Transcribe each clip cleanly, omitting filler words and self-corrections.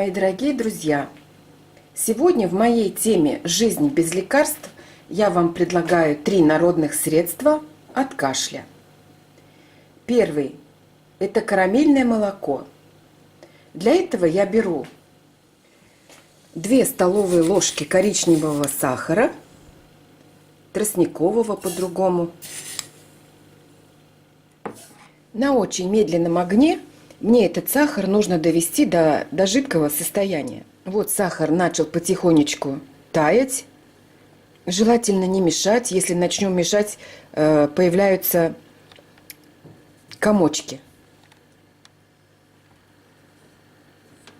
мои дорогие друзья! Сегодня в моей теме «Жизнь без лекарств» я вам предлагаю 3 народных средства от кашля. Первый – это карамельное молоко. Для этого я беру 2 столовые ложки коричневого сахара, тростникового по-другому. На очень медленном огне мне этот сахар нужно довести до жидкого состояния. Вот сахар начал потихонечку таять. Желательно не мешать. Если начнем мешать, появляются комочки.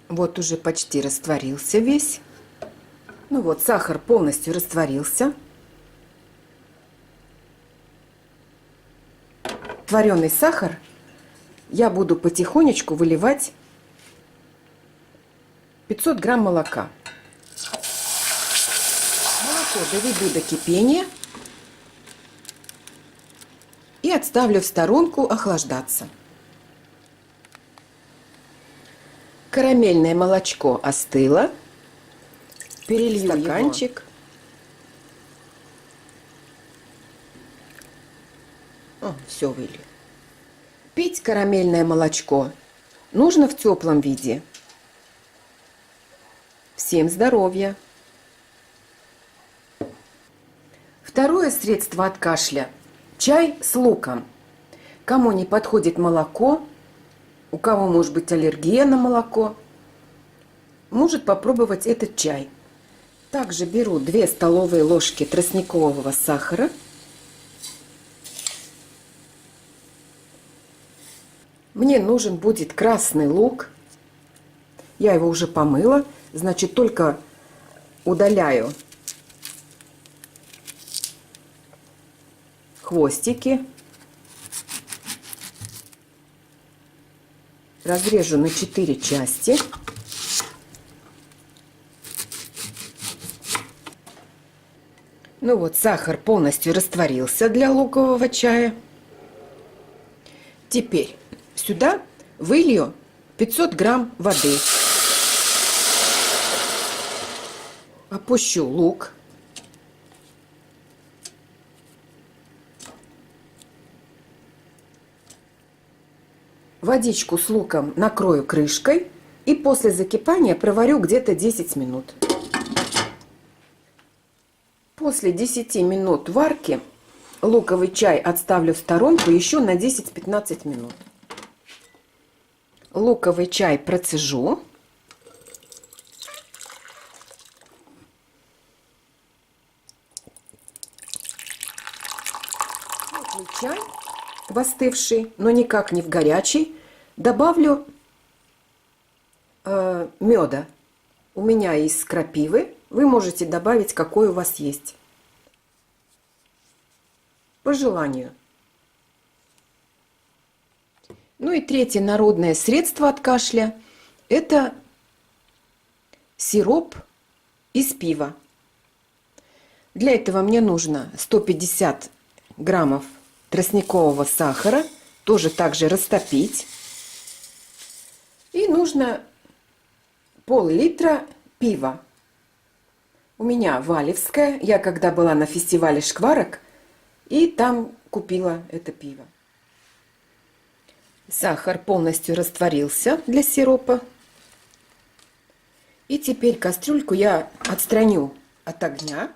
Вот уже почти растворился весь. Ну вот, сахар полностью растворился. Твореный сахар я буду потихонечку выливать 500 грамм молока. Молоко доведу до кипения и отставлю в сторонку охлаждаться. Карамельное молочко остыло. Перелью в стаканчик. Все вылью. Пить карамельное молочко нужно в теплом виде. Всем здоровья! Второе средство от кашля – чай с луком. Кому не подходит молоко, у кого может быть аллергия на молоко, может попробовать этот чай. Также беру 2 столовые ложки тростникового сахара. Мне нужен будет красный лук. Я его уже помыла, значит, только удаляю хвостики. Разрежу на 4 части. Ну вот, сахар полностью растворился для лукового чая. Теперь сюда вылью 500 грамм воды. Опущу лук. Водичку с луком накрою крышкой и после закипания проварю где-то 10 минут. После 10 минут варки луковый чай отставлю в сторонку еще на 10-15 минут. Луковый чай процежу. Теплый чай, в остывший, но никак не в горячий, добавлю меда. У меня из крапивы. Вы можете добавить, какой у вас есть. По желанию. Ну и третье народное средство от кашля – это сироп из пива. Для этого мне нужно 150 граммов тростникового сахара, тоже также растопить. И нужно пол-литра пива. У меня валевское. Я когда была на фестивале шкварок, и там купила это пиво. Сахар полностью растворился для сиропа. И теперь кастрюльку я отстраню от огня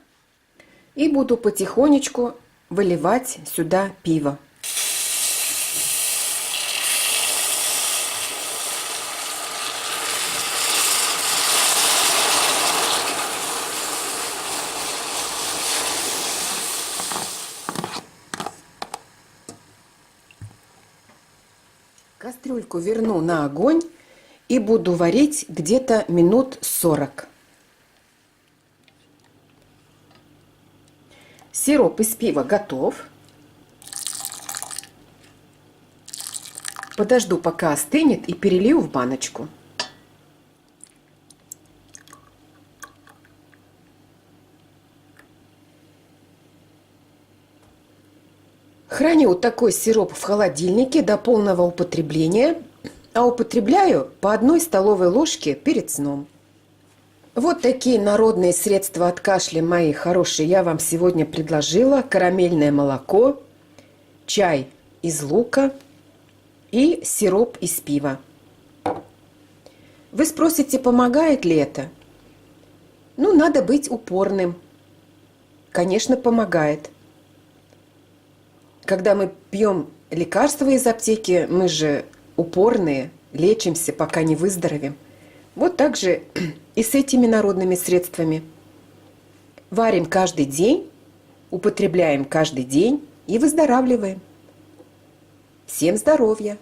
и буду потихонечку выливать сюда пиво. Кастрюльку верну на огонь и буду варить где-то минут 40. Сироп из пива готов. Подожду, пока остынет, и перелью в баночку. Храню такой сироп в холодильнике до полного употребления. а употребляю по 1 столовой ложке перед сном. Вот такие народные средства от кашля, мои хорошие, я вам сегодня предложила. Карамельное молоко, чай из лука и сироп из пива. Вы спросите, помогает ли это? Ну, надо быть упорным. Конечно, помогает. Когда мы пьем лекарства из аптеки, мы же упорные, лечимся, пока не выздоровеем. Вот так же и с этими народными средствами. Варим каждый день, употребляем каждый день и выздоравливаем. Всем здоровья!